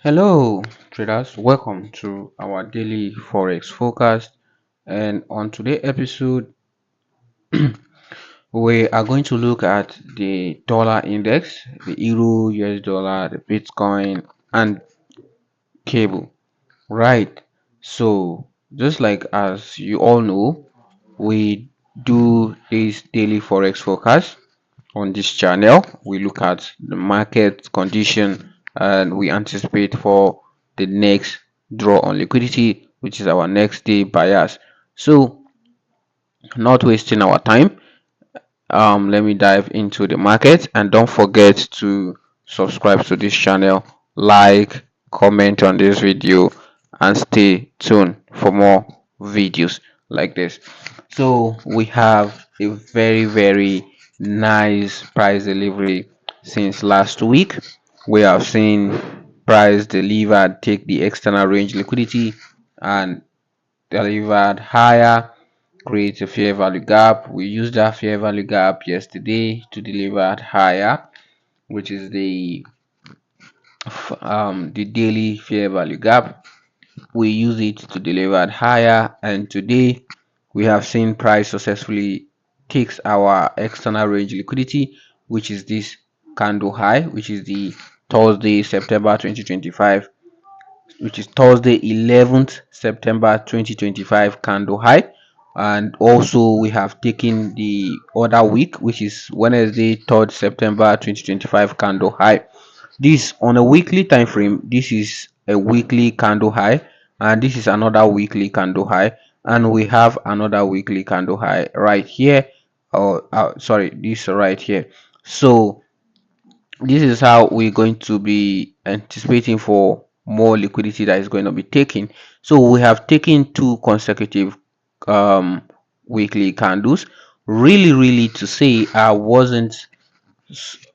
Hello, traders. Welcome to our daily Forex forecast. And on today's episode, we are going to look at the dollar index, the euro, US dollar, the Bitcoin, and cable. Right. So, just like as you all know, we do this daily Forex forecast on this channel. We look at the market condition and we anticipate for the next draw on liquidity, which is our next day bias. So, not wasting our time, let me dive into the market, and don't forget to subscribe to this channel, like, comment on this video, and stay tuned for more videos like this. So we have a very nice price delivery since last week. We have seen price delivered take the external range liquidity and delivered higher, create a fair value gap. We used that fair value gap yesterday to deliver higher, which is the daily fair value gap. We use it to deliver higher, and today we have seen price successfully takes our external range liquidity, which is this candle high, which is the Thursday, September 2025, which is Thursday 11th September 2025 candle high. And also we have taken the other week, which is Wednesday 3rd September 2025 candle high. This on a weekly time frame, this is a weekly candle high, and this is another weekly candle high, and we have another weekly candle high right here, or sorry, this right here. So this is how we're going to be anticipating for more liquidity that is going to be taken. So we have taken two consecutive um weekly candles. Really to say, I wasn't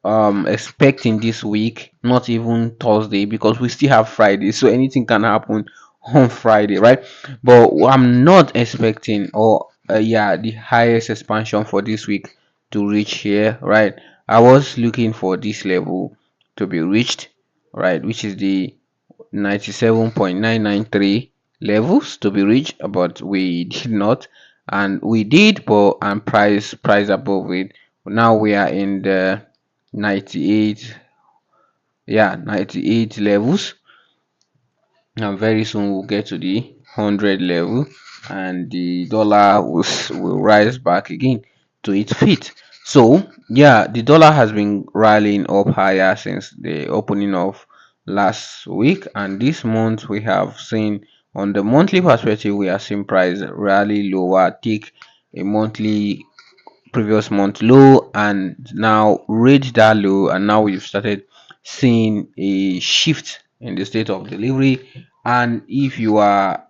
expecting this week, not even Thursday, because we still have Friday, so anything can happen on Friday, right? But I'm not expecting, or yeah, the highest expansion for this week to reach here, right? I was looking for this level to be reached, right, which is the 97.993 levels to be reached, but we did not, and we did, but and price above it. Now we are in the 98, yeah, 98 levels, and very soon we'll get to the 100 level, and the dollar will rise back again to its feet. So yeah, the dollar has been rallying up higher since the opening of last week, and this month we have seen, on the monthly perspective, we are seeing price rally lower, take a monthly previous month low and now reached that low, and now we've started seeing a shift in the state of delivery. And if you are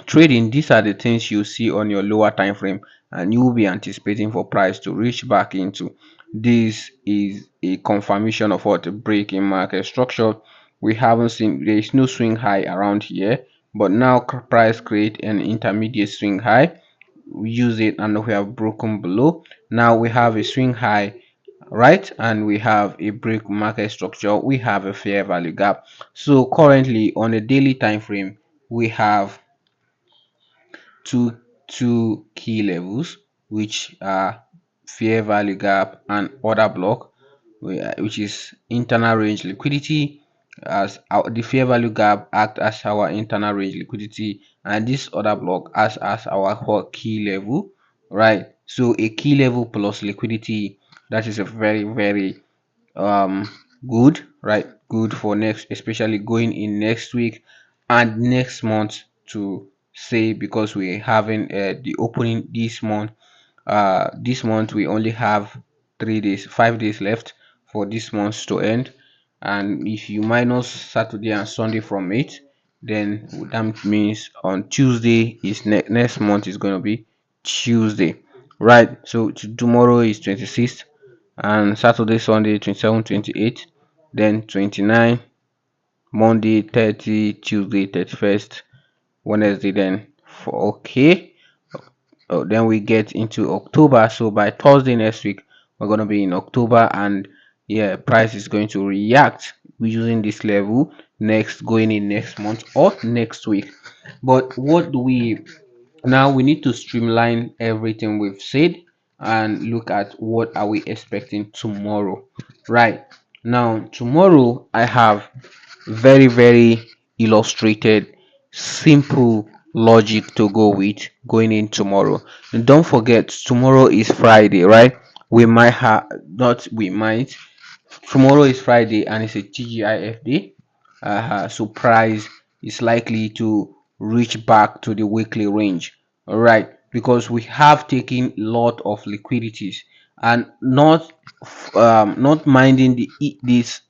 trading, these are the things you see on your lower time frame, and you will be anticipating for price to reach back into. This is a confirmation of what a break in market structure. We haven't seen, there is no swing high around here, but now price create an intermediate swing high. We use it and we have broken below. Now we have a swing high, right, and we have a break market structure, we have a fair value gap. So currently on a daily time frame, we have two key levels, which are fair value gap and order block, which is internal range liquidity. As the fair value gap act as our internal range liquidity, and this order block as our key level, right? So a key level plus liquidity, that is a very um good, right? Good for next, especially going in next week and next month, to say, because we're having the opening this month. This month we only have 3 days, 5 days left for this month to end, and if you minus Saturday and Sunday from it, then that means on Tuesday is next month is going to be Tuesday, right? So tomorrow is 26th, and Saturday, Sunday 27, 28, then 29, Monday 30, Tuesday 31st, Wednesday then for okay. Then we get into October. So by Thursday next week, we're gonna be in October, and yeah, price is going to react we're using this level next, going in next month or next week. But what do we now? We need to streamline everything we've said and look at what are we expecting tomorrow. Right now, tomorrow I have very illustrated, simple logic to go with going in tomorrow. And don't forget, tomorrow is Friday, right? We might have, not we might, tomorrow is Friday and it's a TGIF day. So price is likely to reach back to the weekly range. All right, because we have taken a lot of liquidities and not minding this,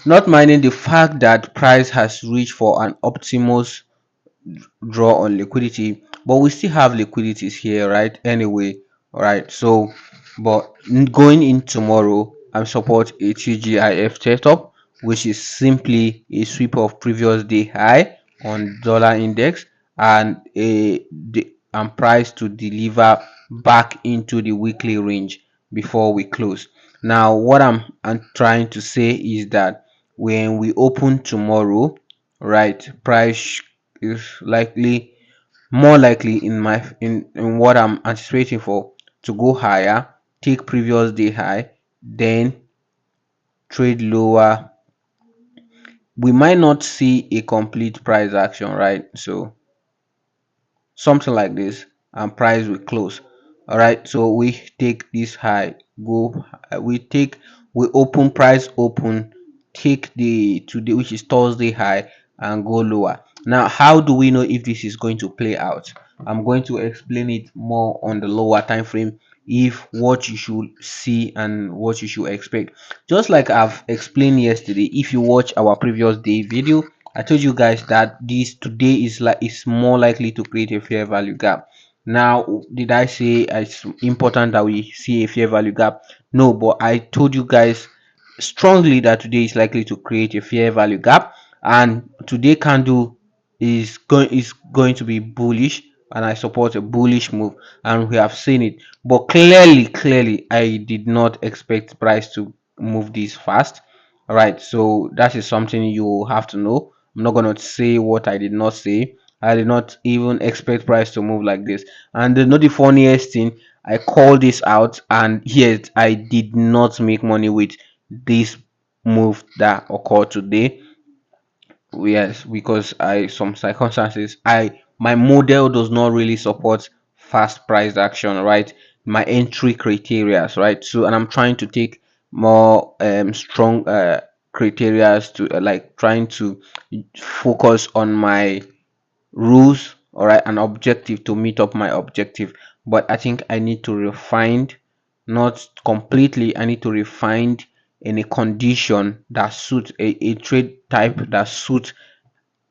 not minding the fact that price has reached for an optimus draw on liquidity, but we still have liquidities here, right? Anyway, all right. So but going in tomorrow, I support a TGIF setup, which is simply a sweep of previous day high on dollar index and and price to deliver back into the weekly range before we close. Now what I'm trying to say is that when we open tomorrow, right, price is likely, more likely in in what I'm anticipating for, to go higher, take previous day high, then trade lower. We might not see a complete price action, right? So something like this, and price will close. All right, so we take this high, go, we open, price open, take the today, which is Thursday high, and go lower. Now how do we know if this is going to play out? I'm going to explain it more on the lower time frame, if what you should see and what you should expect. Just like I've explained yesterday, if you watch our previous day video, I told you guys that this today is more likely to create a fair value gap. Now, did I say it's important that we see a fair value gap? No, but I told you guys strongly that today is likely to create a fair value gap, and today candle is going to be bullish, and I support a bullish move, and we have seen it. But clearly I did not expect price to move this fast. All right, so that is something you have to know. I'm not going to say what I did not say. I did not even expect price to move like this. And the not the funniest thing, I called this out, and yet I did not make money with this move that occurred today. Yes, because I some circumstances, I my model does not really support fast price action, right? My entry criteria, right? So, and I'm trying to take more strong criterias to like trying to focus on my rules, all right, an objective to meet up my objective. But I think I need to refine, not completely, I need to refine in a condition that suits a trade type that suits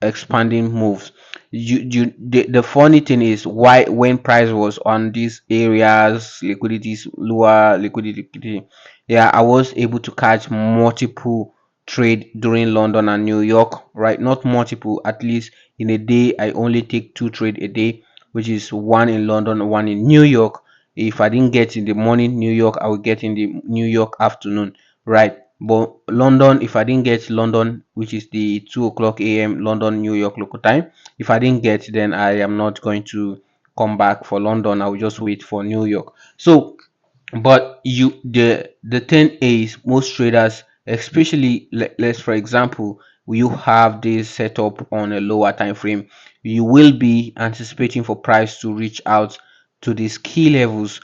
expanding moves. The funny thing is, why when price was on these areas, liquidities lower, liquidity, yeah, I was able to catch multiple trade during London and New York, right? Not multiple, at least in a day I only take two trade a day, which is one in London, one in New York. If I didn't get in the morning New York, I will get in the New York afternoon, right? But London, if I didn't get London, which is the 2 o'clock a.m. London, New York local time, if I didn't get, then I am not going to come back for London. I will just wait for New York. So, but the thing is, most traders, especially let's for example, you have this setup on a lower time frame, you will be anticipating for price to reach out to these key levels,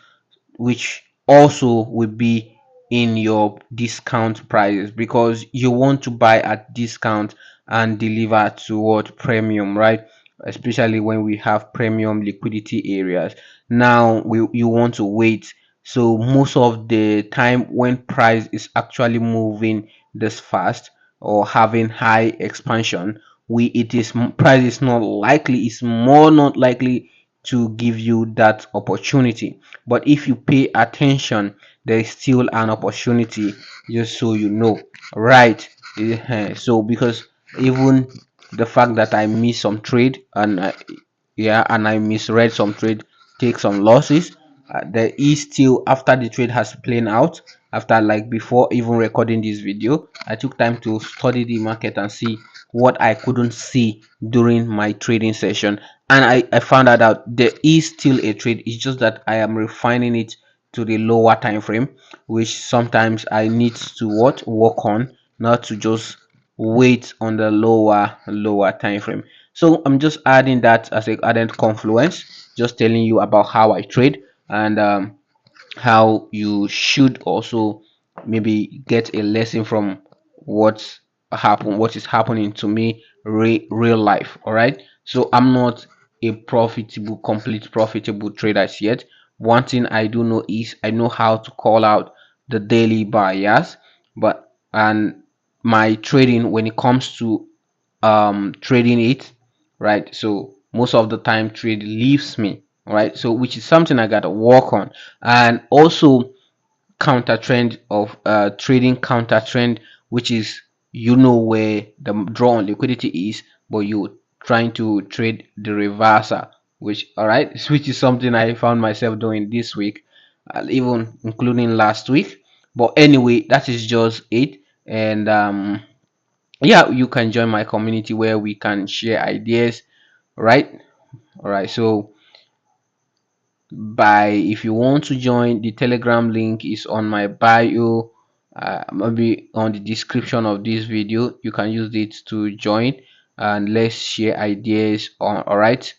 which also will be in your discount prices, because you want to buy at discount and deliver toward premium, right? Especially when we have premium liquidity areas. Now you want to wait. So most of the time when price is actually moving this fast or having high expansion, we it is price is not likely, it's more not likely to give you that opportunity. But if you pay attention, there is still an opportunity, just so you know, right? So because even the fact that I missed some trade, and yeah, and I misread some trade, take some losses, there is still, after the trade has played out, after like before even recording this video, I took time to study the market and see what I couldn't see during my trading session, and I found out there is still a trade. It's just that I am refining it to the lower time frame, which sometimes I need to what work on, not to just wait on the lower time frame. So I'm just adding that as a added confluence, just telling you about how I trade, and how you should also maybe get a lesson from what is happening to me real life. All right, so I'm not a complete profitable trader as yet. One thing I do know is I know how to call out the daily bias, but and my trading, when it comes to trading it, right, so most of the time trade leaves me, right, so which is something I gotta work on. And also counter trend of trading counter trend, which is, you know, where the draw on liquidity is, but you trying to trade the reversal, which, all right, which is something I found myself doing this week, even including last week. But anyway, that is just it. And yeah, you can join my community where we can share ideas, right? All right, so by if you want to join, the Telegram link is on my bio, maybe on the description of this video. You can use it to join, and let's share ideas on. All right,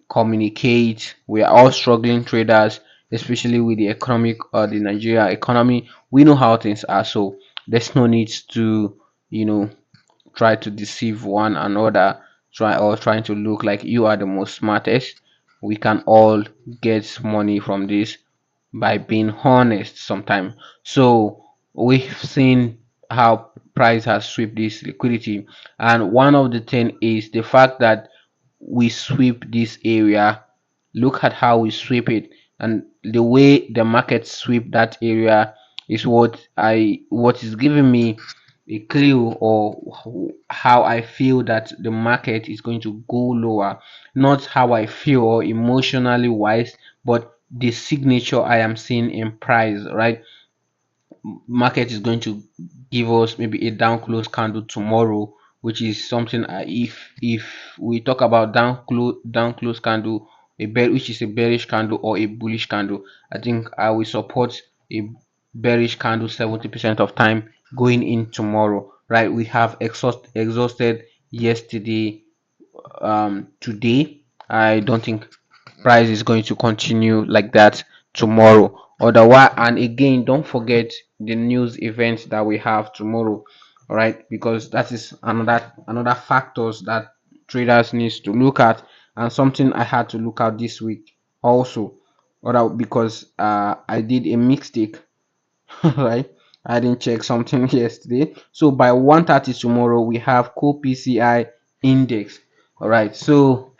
communicate. We are all struggling traders, especially with the economic the Nigeria economy. We know how things are, so there's no need to, you know, try to deceive one another, trying to look like you are the most smartest. We can all get money from this by being honest sometimes. So we've seen how price has swept this liquidity, and one of the thing is the fact that we sweep this area. Look at how we sweep it, and the way the market sweep that area is what is giving me a clue, or how I feel that the market is going to go lower. Not how I feel or emotionally wise, but the signature I am seeing in price, right? Market is going to give us maybe a down close candle tomorrow, which is something, if we talk about down close candle, which is a bearish candle or a bullish candle, I think I will support a bearish candle 70% of time going in tomorrow, right? We have exhausted yesterday. Today I don't think price is going to continue like that tomorrow. Otherwise, and again, don't forget the news events that we have tomorrow, all right, because that is another factors that traders needs to look at, and something I had to look at this week also, or because I did a mistake. Right, I didn't check something yesterday. So by 1:30 tomorrow we have core PCI index. All right, so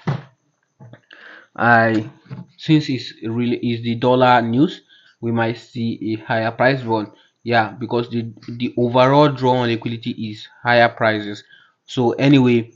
I since it's really is the dollar news, we might see a higher price. But yeah, because the overall draw on liquidity is higher prices. So anyway,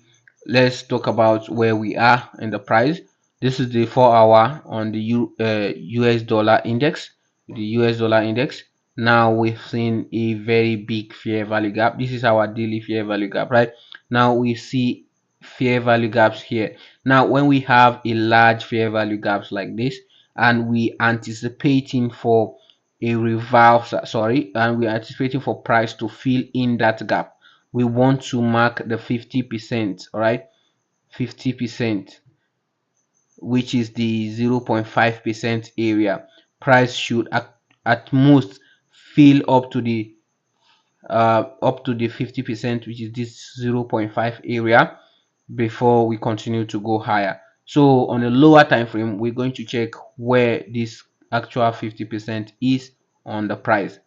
let's talk about where we are in the price. This is the 4 hour on the US dollar index, the US dollar index. Now we've seen a very big fair value gap. This is our daily fair value gap, right? Now we see fair value gaps here. Now when we have a large fair value gaps like this, and we anticipating for a reversal, sorry, and we're anticipating for price to fill in that gap, we want to mark the 50%, all right, 50%, which is the 0.5% area. Price should at most fill up to the 50%, which is this 0.5 area, before we continue to go higher. So on a lower time frame, we're going to check where this actual 50% is on the price,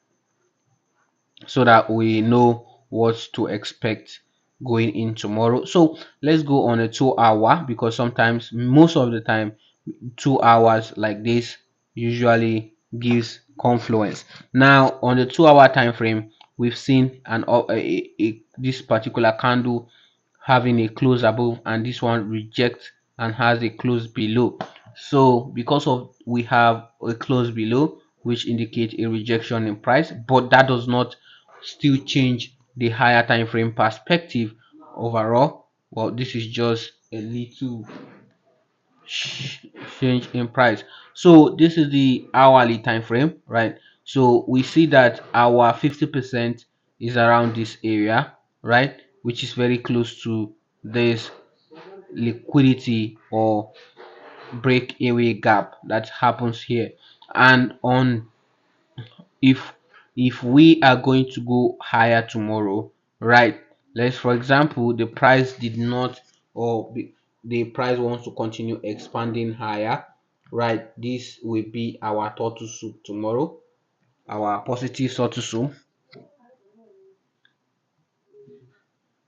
so that we know what to expect going in tomorrow. So let's go on a 2 hour, because sometimes, most of the time, 2 hours like this usually gives confluence. Now on the 2 hour time frame, we've seen this particular candle having a close above, and this one rejects and has a close below. So because of we have a close below which indicate a rejection in price, but that does not still change the higher time frame perspective overall. Well, this is just a little change in price. So this is the hourly time frame, right? So we see that our 50% is around this area, right, which is very close to this liquidity or breakaway gap that happens here. And on if we are going to go higher tomorrow, right, let's for example the price did not the price wants to continue expanding higher, right, this will be our turtle soup tomorrow, our positive turtle soup.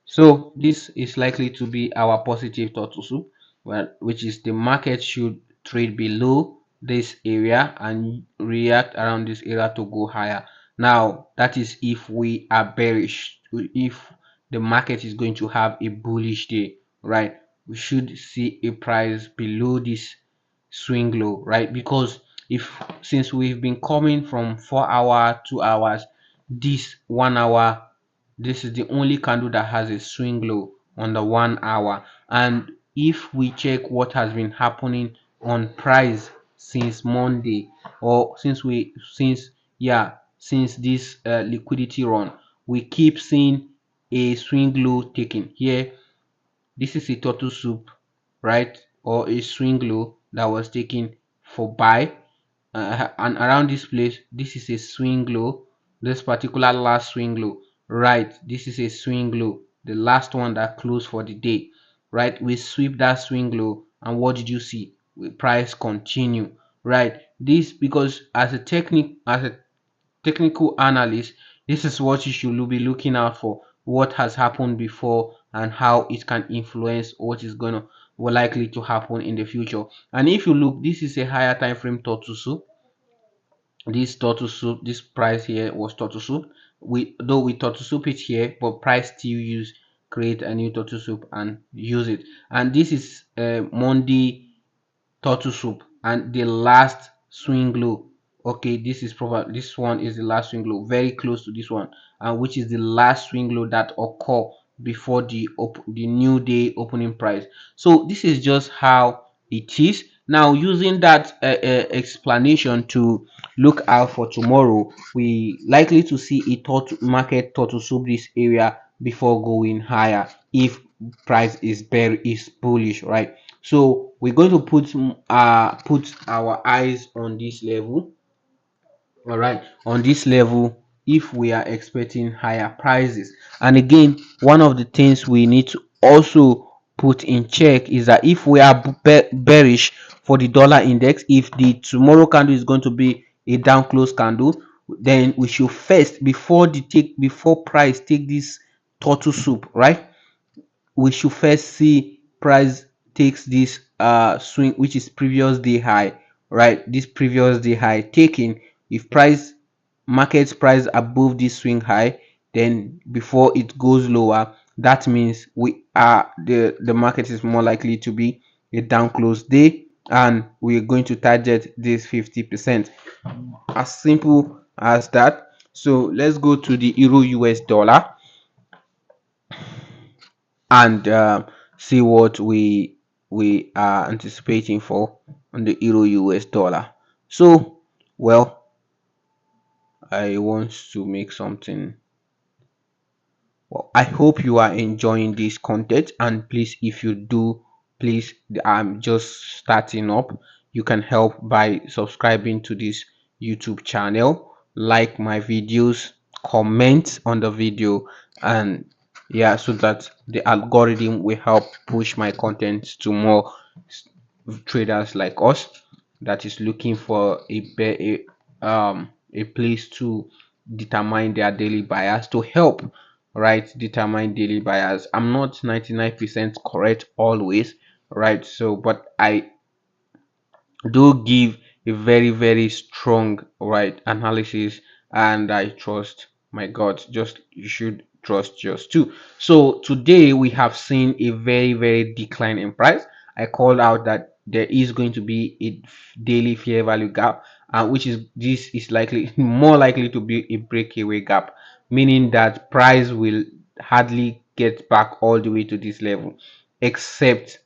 So this is likely to be our positive turtle soup, well, which is the market should trade below this area and react around this area to go higher. Now that is if we are bearish, if the market is going to have a bullish day, right? We should see a price below this swing low, right? Because if since we've been coming from 4 hour 2 hours, this 1 hour, this is the only candle that has a swing low on the 1 hour. And if we check what has been happening on price since Monday, or since this liquidity run, we keep seeing a swing low taken here. This is a turtle soup, right, or a swing low that was taken for buy, and around this place this is a swing low. This particular last swing low, right, this is a swing low, the last one that closed for the day, right. We sweep that swing low, and what did you see? The price continue, right. This because as a technical analyst, this is what you should be looking out for, what has happened before and how it can influence what is going to or likely to happen in the future. And if you look, this is a higher time frame turtle soup. This turtle soup, this price here was turtle soup. We turtle soup it here, but price still use create a new turtle soup and use it. And this is Monday turtle soup and the last swing low. Okay, this is probably this one is the last swing low, very close to this one, and which is the last swing low that occur before the new day opening price. So this is just how it is. Now using that explanation to look out for tomorrow, we likely to see a market turtle soup this area before going higher if price is bullish, right. So we're going to put our eyes on this level, all right, on this level if we are expecting higher prices. And again, one of the things we need to also put in check is that if we are bearish for the dollar index, if the tomorrow candle is going to be a down close candle, then we should first before price take this turtle soup, right, we should first see price takes this swing, which is previous day high, right, this previous day high taking. If price market price above this swing high, then before it goes lower, that means we are the market is more likely to be a down close day, and we're going to target this 50%, as simple as that. So let's go to the euro US dollar and see what we are anticipating for on the euro US dollar. So, well, I want to make something. Well, I hope you are enjoying this content, and please, if you do, please, I'm just starting up. You can help by subscribing to this YouTube channel, like my videos, comment on the video, and yeah, so that the algorithm will help push my content to more traders like us that is looking for a place to determine their daily bias, to help, right, determine daily bias. I'm not 99% correct always, right, so but I do give a very strong, right, analysis, and I trust my God, just you should trust yours too. So today we have seen a very decline in price. I called out that there is going to be a daily fair value gap, which is this is likely more likely to be a breakaway gap, meaning that price will hardly get back all the way to this level, except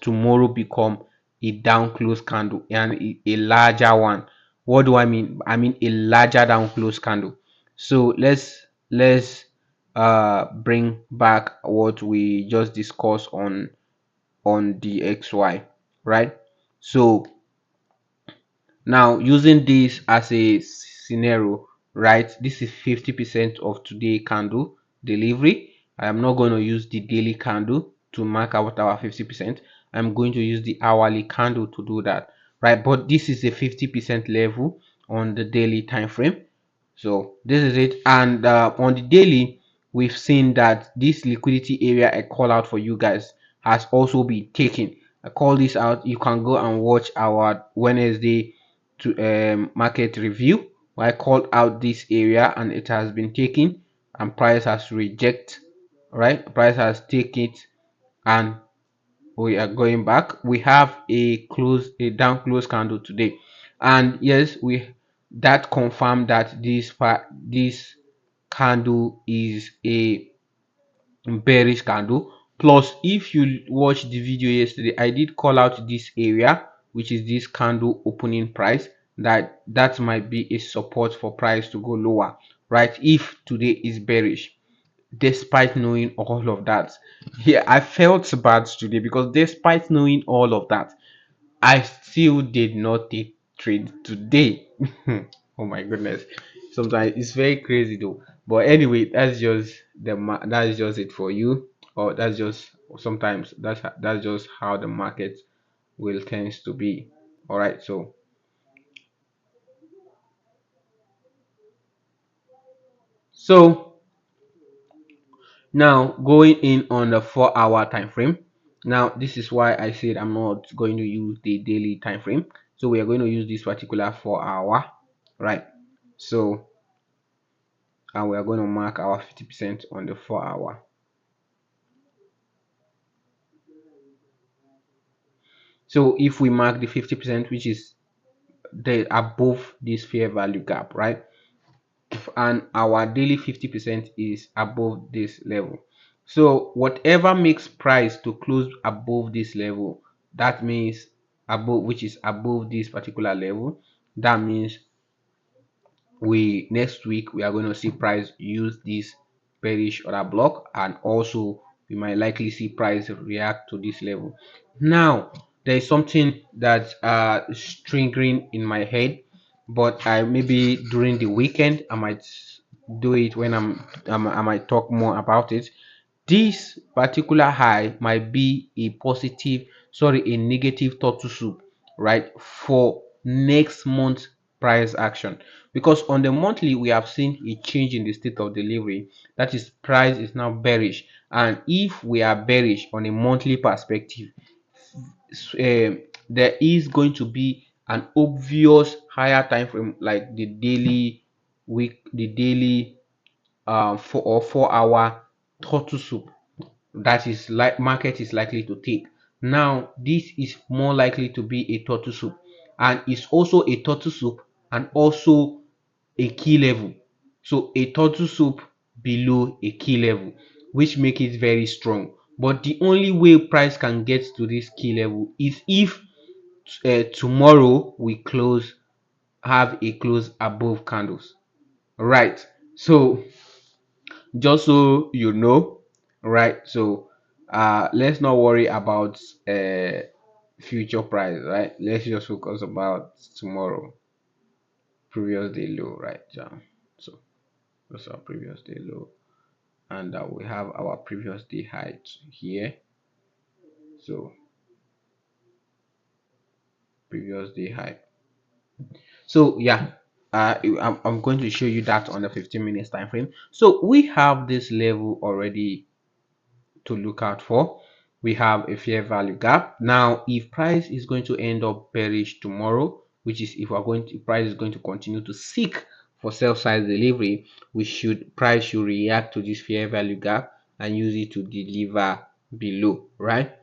tomorrow become a down close candle and a larger one. What do I mean? I mean a larger down close candle. So let's bring back what we just discussed on DXY, right? So now using this as a scenario, right? This is 50% of today candle delivery. I am not going to use the daily candle to mark out our 50%. I'm going to use the hourly candle to do that, right? But this is a 50% level on the daily time frame. So this is it. And on the daily, we've seen that this liquidity area I call out for you guys has also been taken. I call this out. You can go and watch our Wednesday to market review where I called out this area and it has been taken and price has reject, right? Price has taken it and we are going back. We have a down close candle today, and yes, we that confirmed that this candle is a bearish candle. Plus, if you watch the video yesterday, I did call out this area, which is this candle opening price, that might be a support for price to go lower, right? If today is bearish, despite knowing all of that, yeah, I felt bad today because despite knowing all of that, I still did not take trade today. Oh my goodness. Sometimes it's very crazy though. But anyway, that's just it for you. Or that's just sometimes that's just how the market will tends to be. All right. So now going in on the 4 hour time frame. Now this is why I said I'm not going to use the daily time frame. So we are going to use this particular 4 hour, right? So and we are going to mark our 50% on the 4 hour. So if we mark the 50%, which is the above this fair value gap, right? And our daily 50% is above this level. So whatever makes price to close above this level, that means above, which is above this particular level, that means we next week we are going to see price use this bearish order block, and also we might likely see price react to this level. Now there is something that is triggering in my head, but I maybe during the weekend I might do it when I might talk more about it. This particular high might be a negative turtle soup, right, for next month price action, because on the monthly we have seen a change in the state of delivery, that is price is now bearish. And if we are bearish on a monthly perspective, there is going to be an obvious higher time frame like the daily, the daily 4 hour turtle soup that is like market is likely to take. Now this is more likely to be a turtle soup, and it's also a turtle soup and also a key level. So a turtle soup below a key level, which make it very strong. But the only way price can get to this key level is if tomorrow we have a close above candles, right? So just so you know, right? So let's not worry about future price, right? Let's just focus about tomorrow, previous day low, right? Yeah. So that's our previous day low, and we have our previous day height here. So previous day high. So yeah, I'm going to show you that on the 15 minutes time frame. So we have this level already to look out for. We have a fair value gap. Now if price is going to end up bearish tomorrow, which is if we're going to price is going to continue to seek for sell side delivery, price should react to this fair value gap and use it to deliver below, right,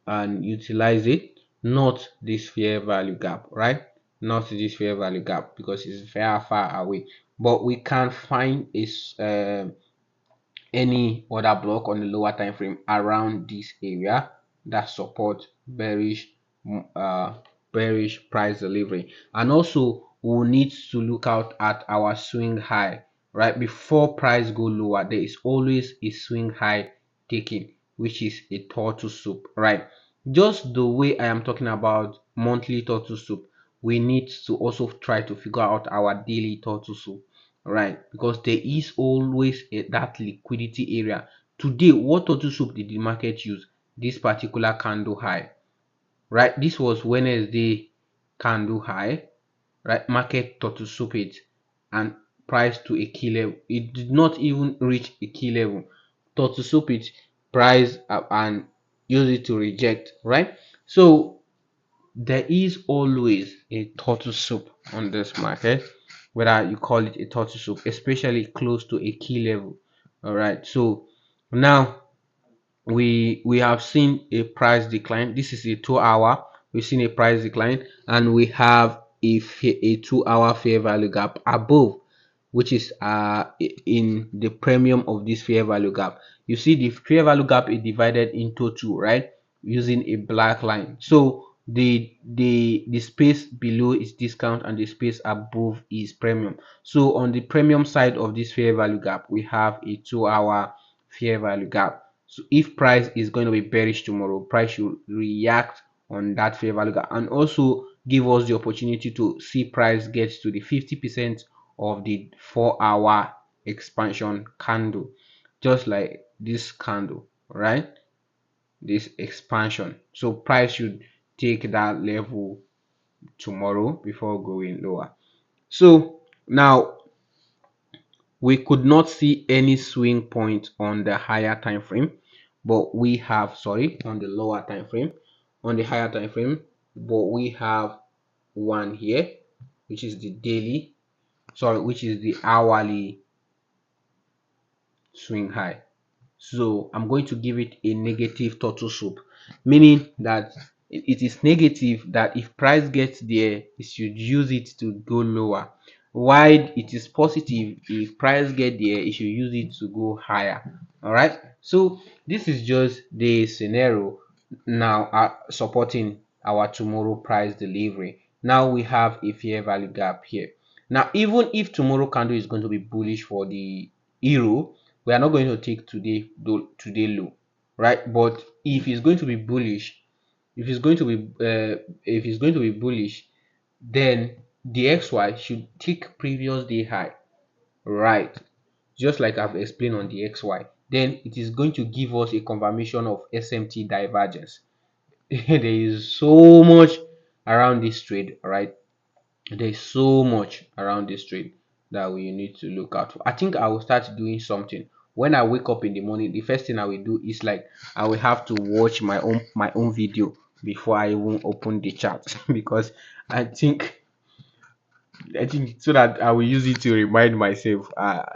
and utilize it. not this fair value gap, right? Not this fair value gap because it's very far away. But we can find is any other block on the lower time frame around this area that support mm, uh, bearish price delivery. And also we'll need to look out at our swing high, right? Before price go lower, there is always a swing high taking, which is a turtle soup, right? Just the way I am talking about monthly turtle soup, we need to also try to figure out our daily turtle soup, right? Because there is always that liquidity area. Today, what turtle soup did the market use? This particular candle high, right? This was Wednesday candle high, right? Market turtle soup it and price to a key level. It did not even reach a key level. Turtle soup it, price up and use it to reject, right? So there is always a turtle soup on this market, whether you call it a turtle soup, especially close to a key level. All right, so now we have seen a price decline. This is a 2 hour. We've seen a price decline, and we have a 2 hour fair value gap above, which is in the premium of this fair value gap. You see the fair value gap is divided into two, right, using a black line. So the space below is discount and the space above is premium. So on the premium side of this fair value gap, we have a 2 hour fair value gap. So if price is going to be bearish tomorrow, price should react on that fair value gap and also give us the opportunity to see price get to the 50% of the 4 hour expansion candle, just like this candle, right? This expansion. So price should take that level tomorrow before going lower. So now we could not see any swing point on the higher time frame, but we have, sorry, on the lower time frame, on the higher time frame, but we have one here, which is the daily, sorry, which is the hourly swing high. So I'm going to give it a negative turtle soup, meaning that it is negative, that if price gets there, it should use it to go lower. While it is positive, if price get there, it should use it to go higher. All right. So this is just the scenario now supporting our tomorrow price delivery. Now we have a fair value gap here. Now, even if tomorrow candle is going to be bullish for the euro, we are not going to take today low, right? But if it's going to be bullish, if it's going to be bullish, then DXY should take previous day high, right? Just like I've explained on the XY. Then it is going to give us a confirmation of SMT divergence. There is so much around this trade, right? There's so much around this trade that we need to look out for. I think I will start doing something when I wake up in the morning. The first thing I will do is like I will have to watch my own video before I even open the chat because I think so that I will use it to remind myself.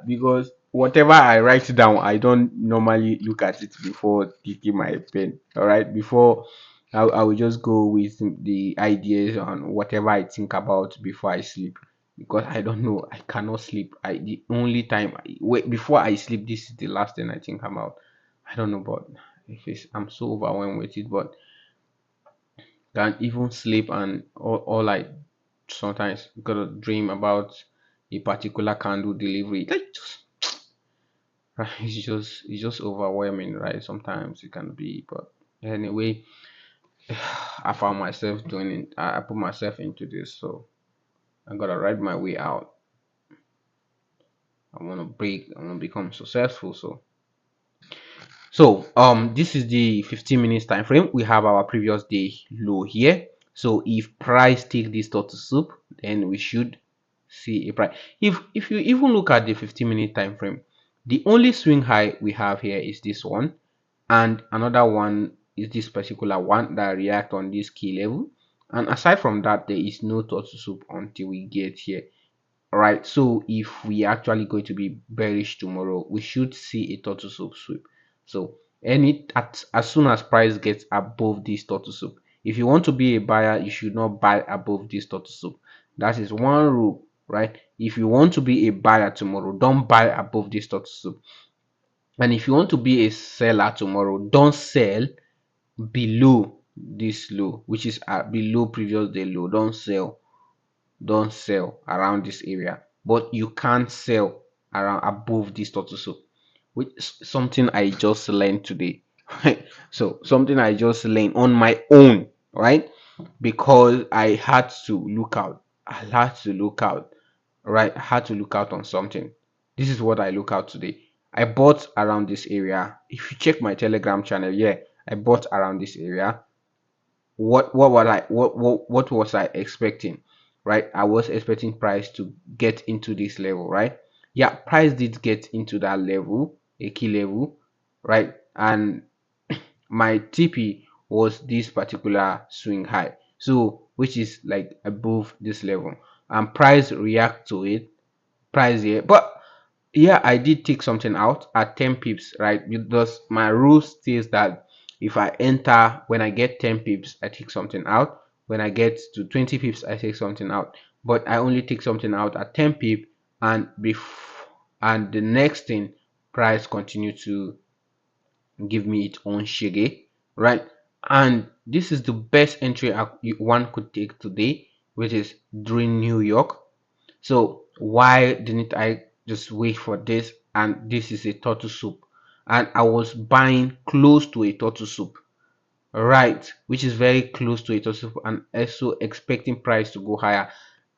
Because whatever I write down, I don't normally look at it before taking my pen. All right, before I will just go with the ideas on whatever I think about before I sleep. Because I don't know, I cannot sleep. The only time wait before I sleep, this is the last thing I think about. I don't know, but if I'm so overwhelmed with it, but can't even sleep, and all I sometimes gotta dream about a particular candle delivery. Like just right, it's just overwhelming, right? Sometimes it can be, but anyway, I found myself doing it. I put myself into this, so I gotta ride my way out. I wanna break. I wanna become successful. So this is the 15 minutes time frame. We have our previous day low here. So if price take this turtle soup, then we should see a price. If you even look at the 15-minute time frame, the only swing high we have here is this one, and another one is this particular one that react on this key level. And aside from that, there is no turtle soup until we get here. Right, so if we actually going to be bearish tomorrow, we should see a turtle soup sweep. So as soon as price gets above this turtle soup, If you want to be a buyer, you should not buy above this turtle soup. That is one rule, right? If you want to be a buyer tomorrow, don't buy above this turtle soup. And if you want to be a seller tomorrow, don't sell below this low, which is below previous day low. Don't sell around this area, but you can't sell around above this turtle soup, which is something I just learned today. So something I just learned on my own, right? Because I had to look out. I had to look out, right? I had to look out on something. This is what I look out today. I bought around this area. If you check my Telegram channel, yeah, I bought around this area. What was I expecting, right? I was expecting price to get into this level, right? Yeah, price did get into that level, a key level, right? And my TP was this particular swing high, so which is like above this level, and price react to it, price here. But yeah, I did take something out at 10 pips, right? Because my rule states that if I enter when I get 10 pips, I take something out. When I get to 20 pips, I take something out. But I only take something out at 10 pip, and the next thing, price continue to give me its own shiggy, right? And this is the best entry one could take today, which is during New York. So why didn't I just wait for this? And this is a turtle soup, and I was buying close to a turtle soup, right, which is very close to a turtle soup, and also expecting price to go higher,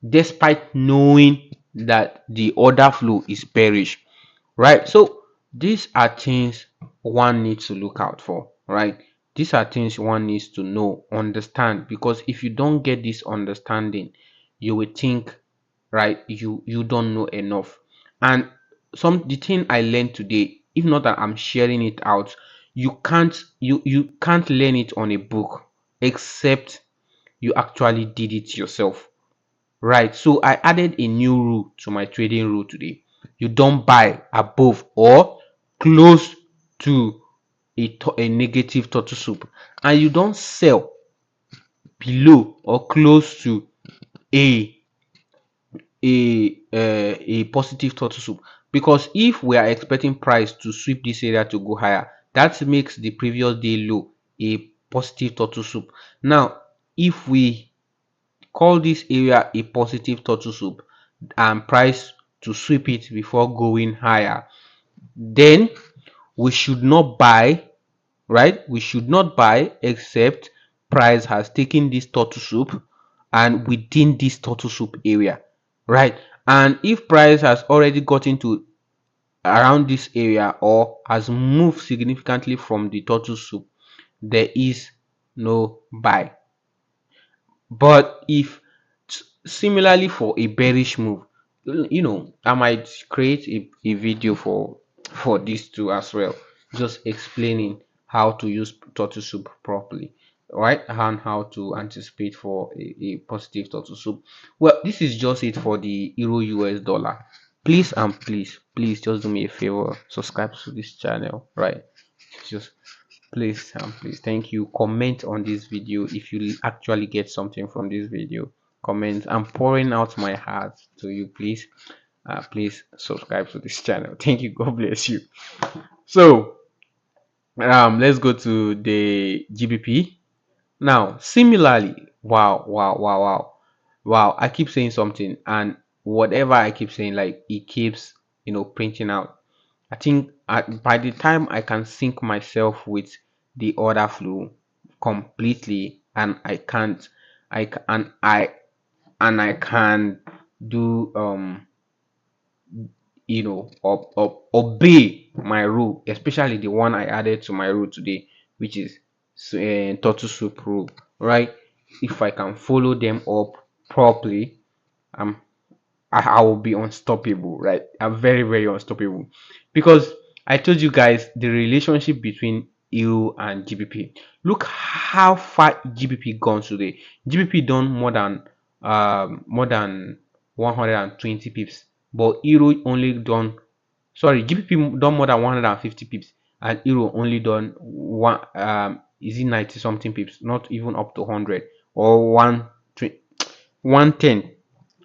despite knowing that the order flow is bearish, right? So these are things one needs to look out for, right? These are things one needs to know, understand, because if you don't get this understanding, you will think, right, you don't know enough. And the thing I learned today, if not that I'm sharing it out, you can't learn it on a book except you actually did it yourself, right? So I added a new rule to my trading rule today. You don't buy above or close to a negative turtle soup, and you don't sell below or close to a a positive turtle soup. Because if we are expecting price to sweep this area to go higher, that makes the previous day low a positive turtle soup. Now if we call this area a positive turtle soup and price to sweep it before going higher, then we should not buy, right? We should not buy except price has taken this turtle soup and within this turtle soup area, right? And if price has already gotten to around this area or has moved significantly from the turtle soup, there is no buy. But if similarly for a bearish move, I might create a video for this too as well, just explaining how to use turtle soup properly, right? And how to anticipate for a positive turtle soup. Well, this is just it for the euro US dollar. Please and please just do me a favor, subscribe to this channel, right? Just please, thank you. Comment on this video if you actually get something from this video. Comment. I'm pouring out my heart to you. Please subscribe to this channel. Thank you. God bless you. So let's go to the GBP now. Similarly, wow, I keep saying something, and whatever I keep saying, like, it keeps printing out. I think by the time I can sync myself with the order flow completely, and I can't, I ca- and I can do obey my rule, especially the one I added to my rule today, which is turtle soup rule, right? If I can follow them up properly, I'm I will be unstoppable, right? I'm very, very unstoppable, because I told you guys the relationship between euro and GBP. Look how far GBP gone today. GBP done more than 120 pips, but euro only done, sorry, GBP done more than 150 pips, and euro only done is it 90 something pips, not even up to 100 or 110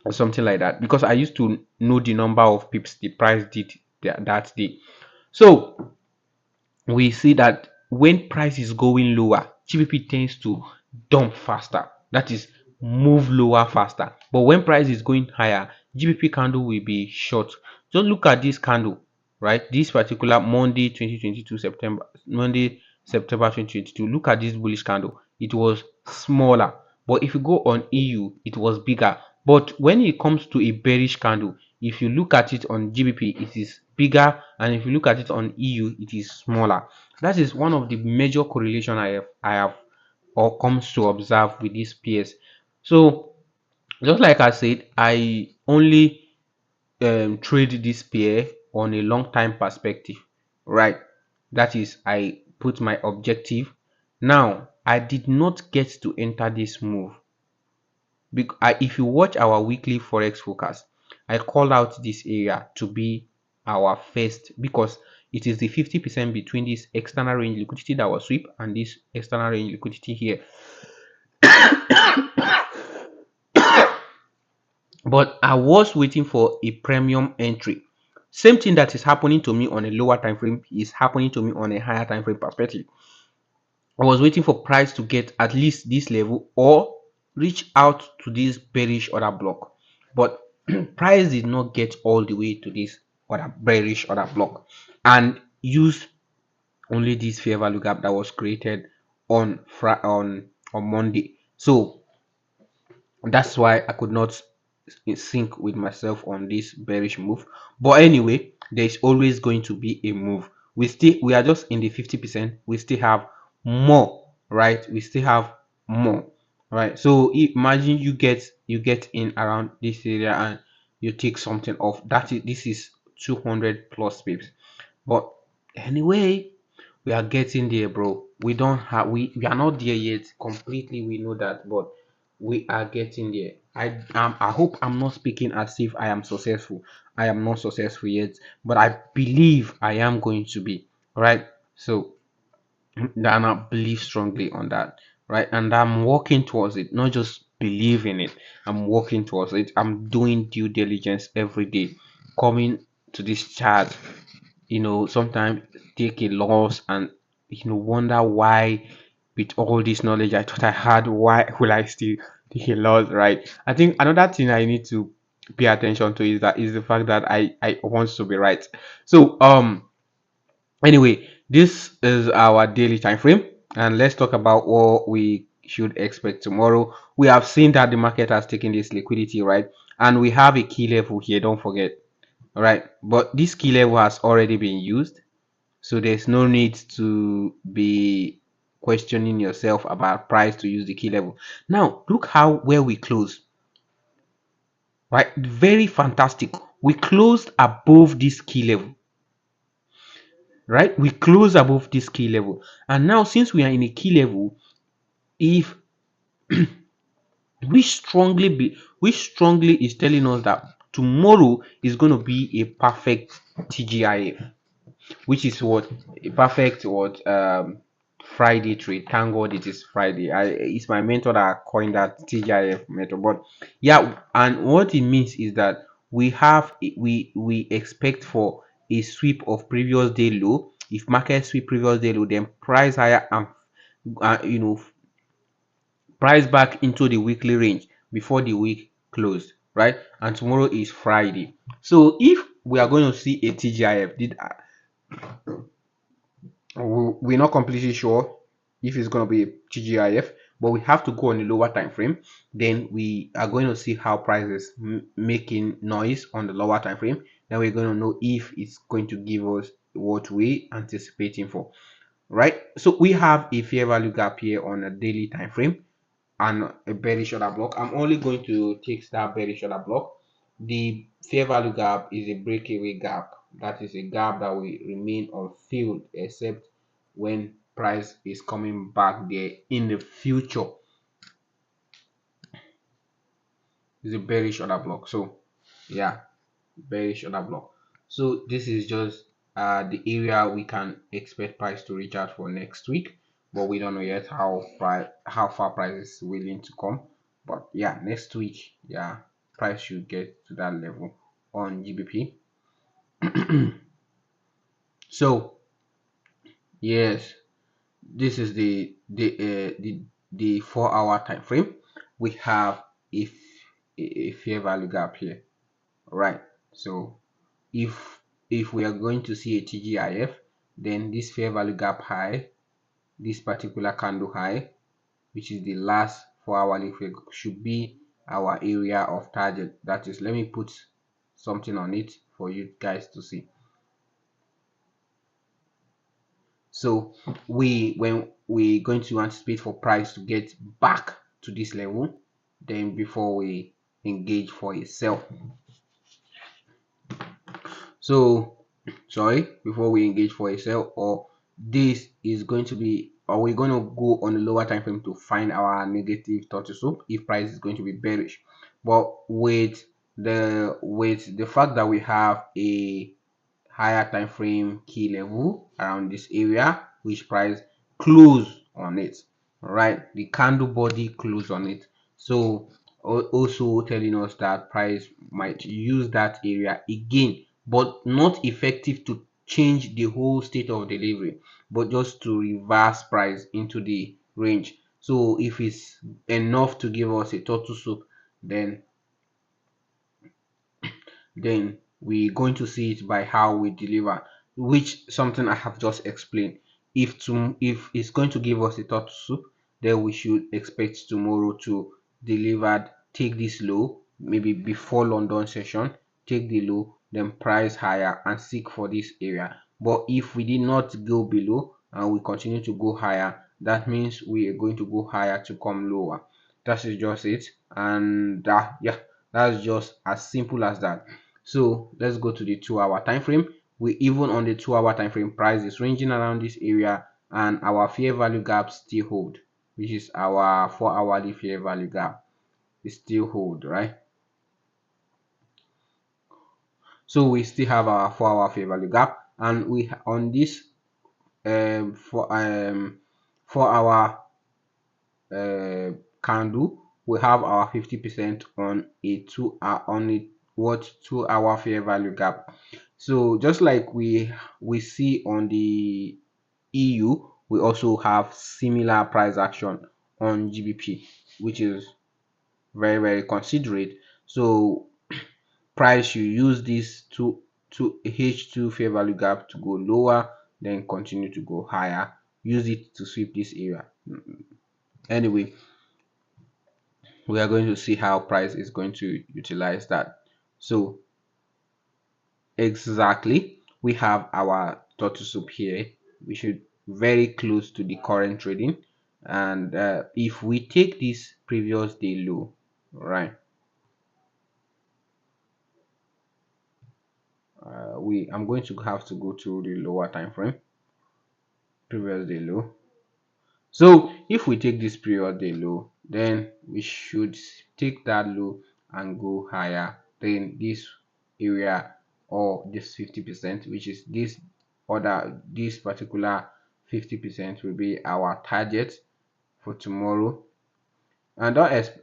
or something like that, because I used to know the number of pips the price did that day. So we see that when price is going lower, GBP tends to dump faster. That is, move lower faster. But when price is going higher, GBP candle will be short. Just look at this candle, right? This particular Monday 2022 September, Monday September 2022. Look at this bullish candle. It was smaller. But if you go on EU, it was bigger. But when it comes to a bearish candle, if you look at it on GBP, it is bigger, and if you look at it on EU, it is smaller. That is one of the major correlation I have or comes to observe with these pairs. So just like I said, I only trade this pair on a long time perspective, right? That is, I put my objective. Now I did not get to enter this move. If you watch our weekly forex forecast, I call out this area to be our first, because it is the 50% between this external range liquidity that was sweep and this external range liquidity here. But I was waiting for a premium entry. Same thing that is happening to me on a lower time frame is happening to me on a higher time frame perspective. I was waiting for price to get at least this level or reach out to this bearish order block, but price did not get all the way to this other bearish order block and use only this fair value gap that was created on on Monday. So that's why I could not sync with myself on this bearish move. But anyway, there's always going to be a move. We are just in the 50%. We still have more, right? We still have more, right? So imagine you get in around this area and you take something off. This is 200 plus pips. But anyway, we are getting there, bro. We are not there yet completely, we know that, but we are getting there. I hope I'm not speaking as if I am successful. I am not successful yet, but I believe I am going to be, right? So and I believe strongly on that, right? And I'm working towards it, not just believing it. I'm working towards it. I'm doing due diligence every day, coming to this chart, sometimes take a loss and wonder why, with all this knowledge I thought I had, why will I still take a loss, right? I think another thing I need to pay attention to is the fact that I want to be right. So anyway, this is our daily time frame, and let's talk about what we should expect tomorrow. We have seen that the market has taken this liquidity, right? And we have a key level here, don't forget. All right, but this key level has already been used, so there's no need to be questioning yourself about price to use the key level. Now look how where we close, right? Very fantastic. We closed above this key level, right? We close above this key level, and now since we are in a key level, if we strongly is telling us that tomorrow is going to be a perfect TGIF, which is what a perfect what Friday trade. Thank God it is Friday. It's my mentor that coined that TGIF method. But yeah, and what it means is that we expect for a sweep of previous day low. If market sweep previous day low, then price higher and price back into the weekly range before the week closed, right? And tomorrow is Friday. So if we are going to see a TGIF, we're not completely sure if it's going to be a TGIF, but we have to go on a lower time frame. Then we are going to see how prices making noise on the lower time frame. Then we're going to know if it's going to give us what we anticipating for, right? So we have a fair value gap here on a daily time frame and a bearish order block. I'm only going to take that bearish order block. The fair value gap is a breakaway gap. That is a gap that will remain unfilled except when price is coming back there in the future. It's a bearish order block. So yeah, bearish order block. So this is just the area we can expect price to reach out for next week. but we don't know yet how far price is willing to come. But yeah, next week, yeah, price should get to that level on GBP. So yes, this is the 4 hour time frame. We have if a fair value gap here, right? So if we are going to see a TGIF, then this fair value gap high, this particular candle high, which is the last 4 hourly figure, should be our area of target. That is, let me put something on it for you guys to see. So when we going to anticipate for price to get back to this level, then before we engage for a sell. So sorry, before we engage for a sell, or this is going to be, or we're going to go on the lower time frame to find our negative tortoise soup if price is going to be bearish. But with the fact that we have a higher time frame key level around this area, which price close on it, right? The candle body close on it. So also telling us that price might use that area again, but not effective to change the whole state of delivery, but just to reverse price into the range. So if it's enough to give us a turtle soup, then we're going to see it by how we deliver, which something I have just explained. If it's going to give us a turtle soup, then we should expect tomorrow to deliver, take this low maybe before London session, take the low, then price higher and seek for this area. But if we did not go below and we continue to go higher, that means we are going to go higher to come lower. That is just it. And yeah, that's just as simple as that. So let's go to the 2 hour time frame. We even on the 2 hour time frame, price is ranging around this area and our fair value gap still hold, which is our 4 hourly fair value gap. It still hold, right? So we still have our 4 hour fair value gap, and we on this for 4 hour candle, we have our 50% on a 2 hour on a what 2 hour fair value gap. So just like we see on the EU, we also have similar price action on GBP, which is very considerate. So price you use this to H2 fair value gap to go lower, then continue to go higher. Use it to sweep this area. Anyway, we are going to see how price is going to utilize that. So exactly, we have our turtle soup here. We should very close to the current trading, and if we take this previous day low, right, we I'm going to have to go to the lower time frame, previous day low. So if we take this period day low, then we should take that low and go higher. Then this area, or this 50%, which is this particular 50%, will be our target for tomorrow. And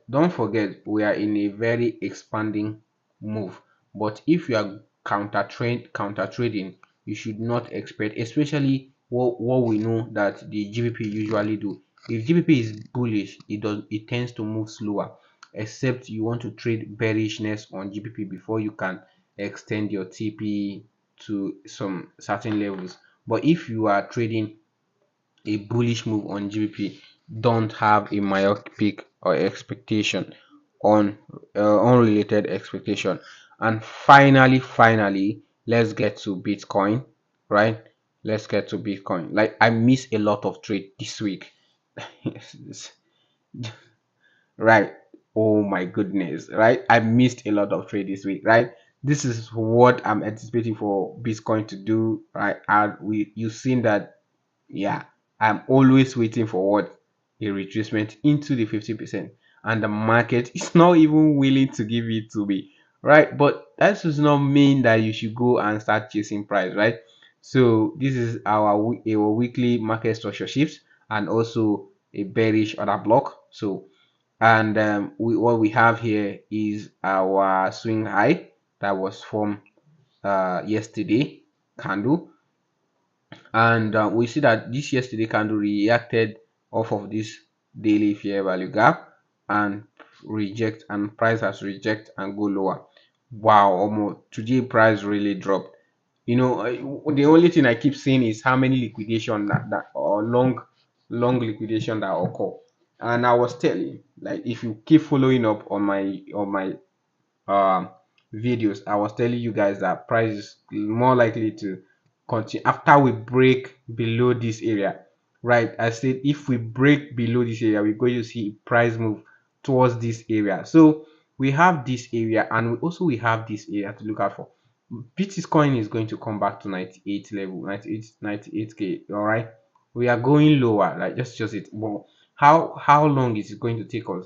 don't forget, we are in a very expanding move. But if you are counter trading, you should not expect, especially what we know that the GBP usually do. If GBP is bullish, it tends to move slower, except you want to trade bearishness on GBP before you can extend your TP to some certain levels. But if you are trading a bullish move on GBP, don't have a myopic or expectation on unrelated expectation. And finally, let's get to Bitcoin, right? Let's get to Bitcoin. Like, I miss a lot of trade this week. Right? Oh my goodness, right? I missed a lot of trade this week, right? This is what I'm anticipating for Bitcoin to do, right? And you've seen that, yeah, I'm always waiting for what, a retracement into the 50%, and the market is not even willing to give it to me, right? But that does not mean that you should go and start chasing price, right? So this is our weekly market structure shifts, and also a bearish order block. So and what we have here is our swing high that was formed yesterday candle, and we see that this yesterday candle reacted off of this daily fair value gap and reject, and price has reject and go lower. Wow, almost today price really dropped. You know, the only thing I keep seeing is how many liquidation that or long liquidation that occur. And I was telling, like, if you keep following up on my um videos, I was telling you guys that price is more likely to continue after we break below this area, right? I said if we break below this area, we're going to see price move towards this area. So we have this area, and we have this area to look out for. Bitcoin is going to come back to 98 level, 98k. All right, we are going lower, like just it. But how long is it going to take us?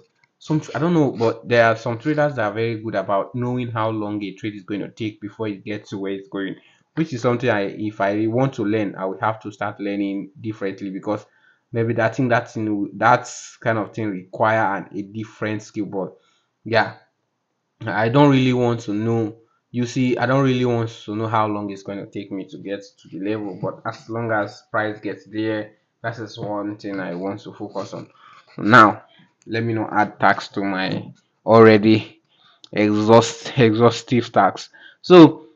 I don't know, but there are some traders that are very good about knowing how long a trade is going to take before it gets to where it's going, which is something if I want to learn, I will have to start learning differently, because maybe that's kind of thing require a different skill. But yeah, I don't really want to know. You see, I don't really want to know how long it's going to take me to get to the level. But as long as price gets there, that is one thing I want to focus on. Now, let me not add tax to my already exhaustive tax. So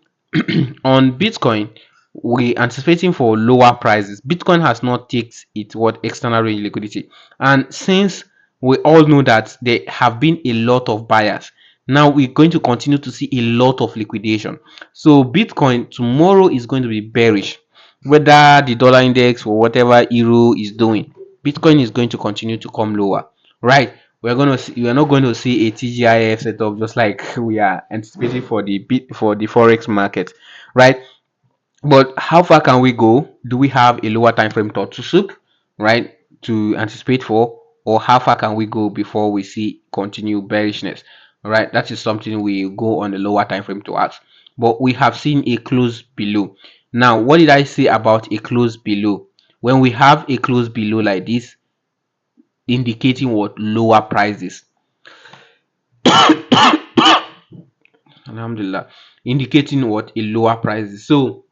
on Bitcoin, we anticipating for lower prices. Bitcoin has not taken its what external range liquidity, and since we all know that there have been a lot of buyers, now we're going to continue to see a lot of liquidation. So Bitcoin tomorrow is going to be bearish, whether the dollar index or whatever euro is doing. Bitcoin is going to continue to come lower, right? We are not going to see a TGIF setup just like we are anticipating for the forex market, right? But how far can we go? Do we have a lower time frame to soup, right, to anticipate for, or how far can we go before we see continued bearishness? All right, that is something we go on the lower time frame to ask. But we have seen a close below. Now, what did I say about a close below? When we have a close below like this, indicating what lower prices, alhamdulillah, indicating what a lower prices. So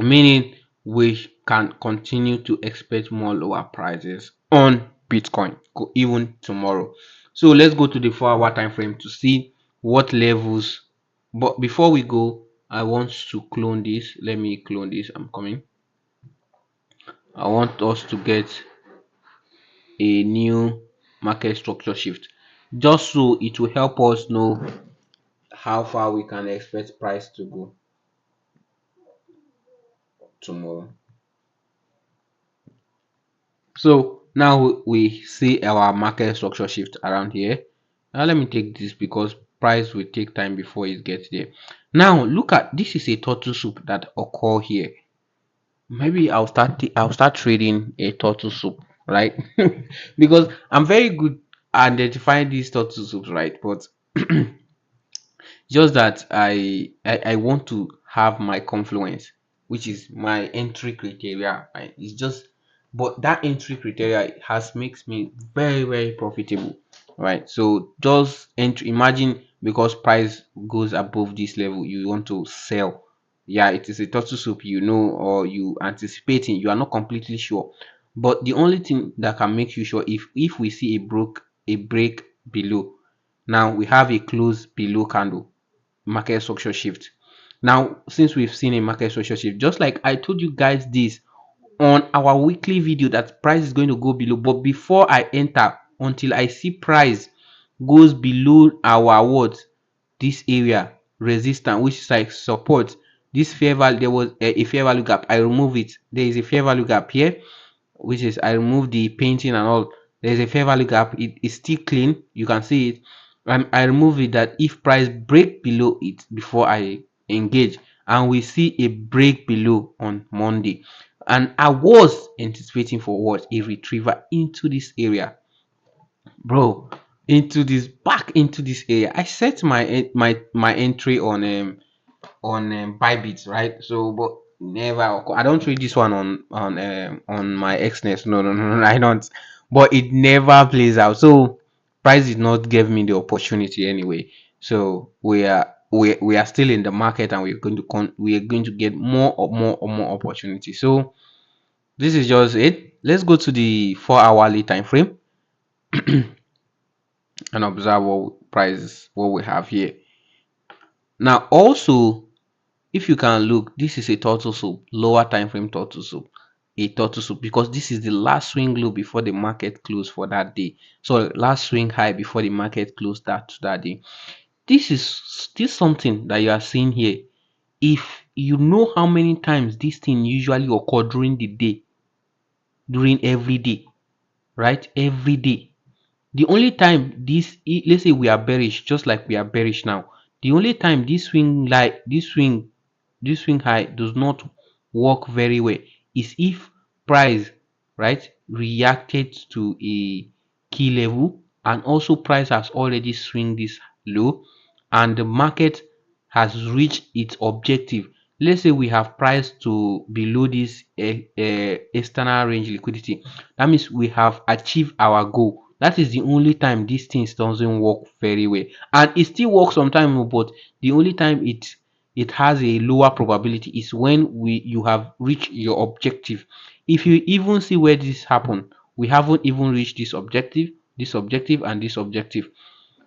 meaning we can continue to expect more lower prices on Bitcoin even tomorrow. So let's go to the 4-hour time frame to see what levels. But before we go, I want to clone this. Let me clone this. I'm coming. I want us to get a new market structure shift, just so it will help us know how far we can expect price to go tomorrow. So now we see our market structure shift around here. Now let me take this because price will take time before it gets there. Now look at this, is a turtle soup that occur here. Maybe I'll start trading a turtle soup, right? Because I'm very good at identifying these turtle soups, right? But just that I want to have my confluence, which is my entry criteria, right? It's just, but that entry criteria has makes me very profitable, right? So just entry, imagine, because price goes above this level, you want to sell. Yeah, it is a turtle soup, you know, or you anticipating, you are not completely sure, but the only thing that can make you sure, if we see a break below. Now we have a close below candle, market structure shift. Now, since we've seen a market structure shift, just like I told you guys this on our weekly video, that price is going to go below, but before I enter, until I see price goes below our what, this area resistance, which is like support, this fair value, there was a fair value gap, I remove it, there is a fair value gap here, which is I remove the painting and all. There's a fair value gap, it is still clean, you can see it. I remove it, that if price break below it before I engage, and we see a break below on Monday, and I was anticipating for what, a retriever into this area, bro, into this, back into this area. I set my entry on Bybit, right? So but Never occur. I don't read this one on my Xness. No, no, no, no, I don't. But it never plays out. So price did not give me the opportunity anyway. So we are still in the market, and we are going to get more opportunity. So this is just it. Let's go to the 4 hourly time frame and observe what we have here. Now also, if you can look, this is a turtle soup, lower time frame turtle soup, a turtle soup, because this is the last swing low before the market closed for that day. So last swing high before the market closed that day. This is still something that you are seeing here. If you know how many times this thing usually occur during the day, during every day, right? Every day. The only time let's say we are bearish, just like we are bearish now. The only time this swing high does not work very well is if price, right, reacted to a key level, and also price has already swing this low, and the market has reached its objective. Let's say we have priced to below this external range liquidity. That means we have achieved our goal. That is the only time these things doesn't work very well, and it still works sometimes, but the only time it has a lower probability is when you have reached your objective. If you even see where this happened, we haven't even reached this objective and this objective.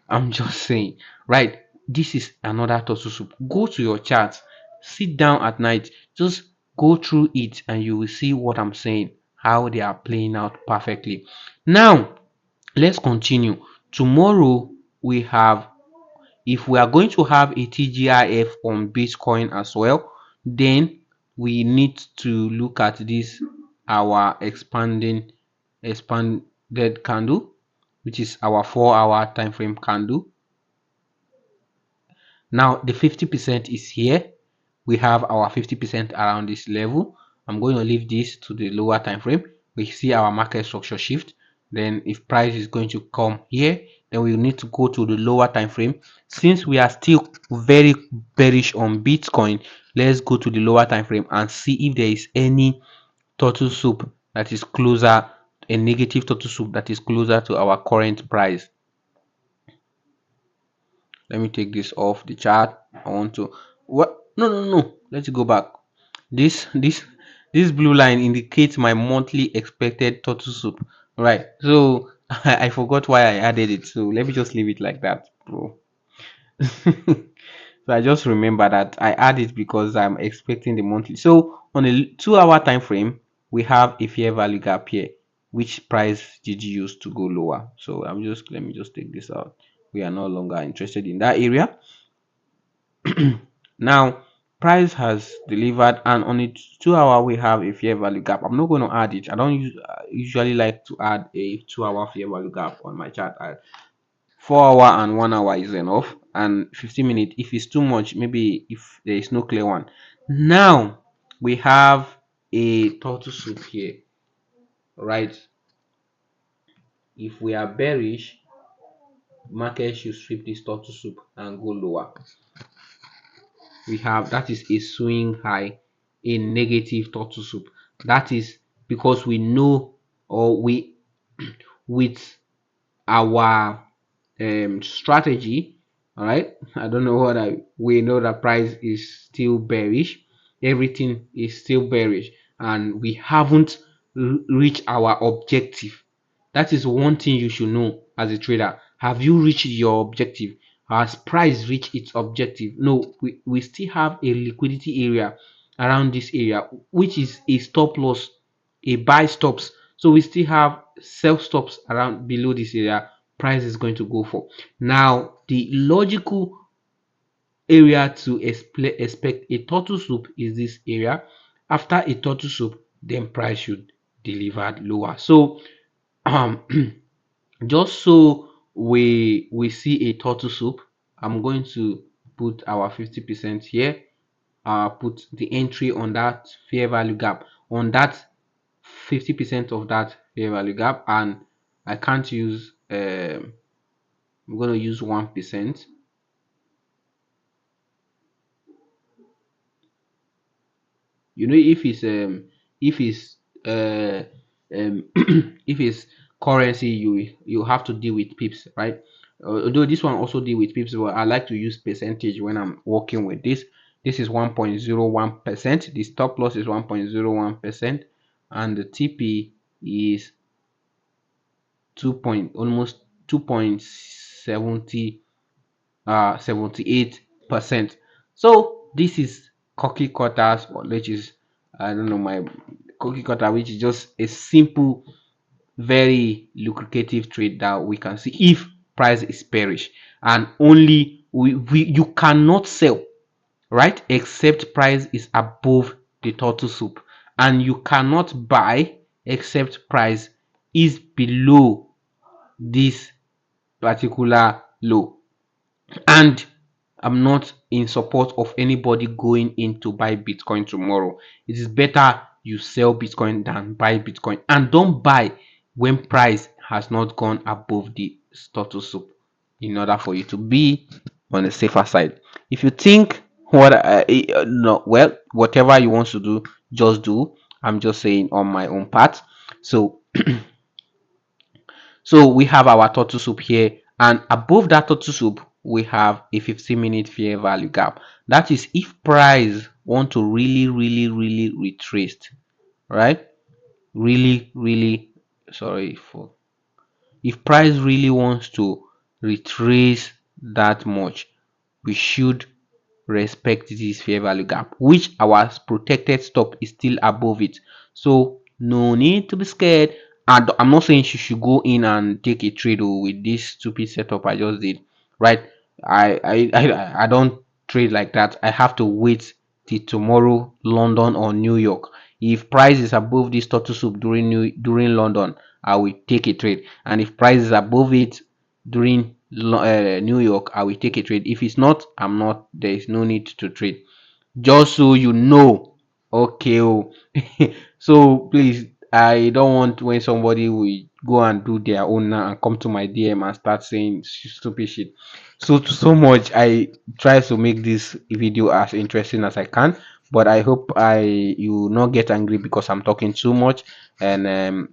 I'm just saying, right? This is another turtle soup. Go to your chart, sit down at night, just go through it, and you will see what I'm saying, how they are playing out perfectly. Now, let's continue. Tomorrow we have, if we are going to have a TGIF on Bitcoin as well, then we need to look at this, our expanded candle, which is our 4 hour time frame candle. Now the 50% is here. We have our 50% around this level. I'm going to leave this to the lower time frame. We see our market structure shift. Then if price is going to come here, then we need to go to the lower time frame. Since we are still very bearish on Bitcoin, let's go to the lower time frame and see if there is any turtle soup that is closer, a negative turtle soup that is closer to our current price. Let me take this off the chart. I want to, what, no, no, no, let's go back. This blue line indicates my monthly expected turtle soup, right? So I forgot why I added it, so let me just leave it like that, bro. So I just remember that I add it because I'm expecting the monthly. So on a 2 hour time frame, we have a fair value gap here. Which price did you use to go lower? So let me just take this out. We are no longer interested in that area. Now price has delivered, and on a 2 hour we have a fair value gap. I'm not going to add it. I don't usually like to add a 2 hour fair value gap on my chart. 4 hour and 1 hour is enough, and 15 minutes if it's too much, maybe if there is no clear one. Now we have a turtle soup here, right? If we are bearish, market should sweep this turtle soup and go lower. We have, that is a swing high, a negative turtle soup. That is because we know, or we with our strategy, all right, I don't know what we know that price is still bearish, everything is still bearish, and we haven't reached our objective. That is one thing you should know as a trader. Have you reached your objective? Has price reached its objective? No, we still have a liquidity area around this area, which is a stop loss, a buy stops. So we still have sell stops around below this area. Price is going to go for. Now the logical area to expect a turtle soup is this area. After a turtle soup, then price should deliver lower. So um just so we see a turtle soup, I'm going to put our 50% here. Put the entry on that fair value gap, on that 50% of that fair value gap, and I can't use I'm going to use 1%. You know, if it's if it's currency, you have to deal with pips, right? Although this one also deal with pips, but I like to use percentage when I'm working with this. This is 1.01%. The stop loss is 1.01%, and the TP is 2 point almost 2.70 78%. So this is cookie cutters, which is, I don't know, my cookie cutter, which is just a simple, very lucrative trade that we can see if price is bearish, and only you cannot sell, right, except price is above the turtle soup, and you cannot buy except price is below this particular low. And I'm not in support of anybody going in to buy Bitcoin tomorrow. It is better you sell Bitcoin than buy Bitcoin, and don't buy when price has not gone above the status soup, in order for you to be on the safer side. If you think what no, well, whatever you want to do, just do. I'm just saying on my own part. So so we have our turtle soup here, and above that turtle soup, we have a 15-minute fair value gap. That is if price want to really retrace, right? Really, sorry for, if price really wants to retrace that much, we should respect this fair value gap, which our protected stop is still above it. So no need to be scared. And I'm not saying you should go in and take a trade with this stupid setup I just did, right? I don't trade like that. I have to wait till tomorrow, London or New York. If price is above this turtle soup during London, I will take a trade, and if price is above it during New York, I will take a trade. If it's not, I'm not. There is no need to trade. Just so you know. Okay. Oh. So please, I don't want when somebody will go and do their own now and come to my DM and start saying stupid shit. So much. I try to make this video as interesting as I can, but I hope you will not get angry because I'm talking too much. And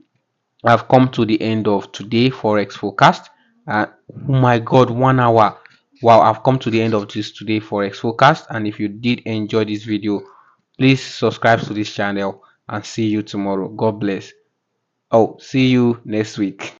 I've come to the end of today Forex forecast. Oh my God, 1 hour. Wow, I've come to the end of this today Forex forecast. And if you did enjoy this video, please subscribe to this channel and see you tomorrow. God bless. Oh, see you next week.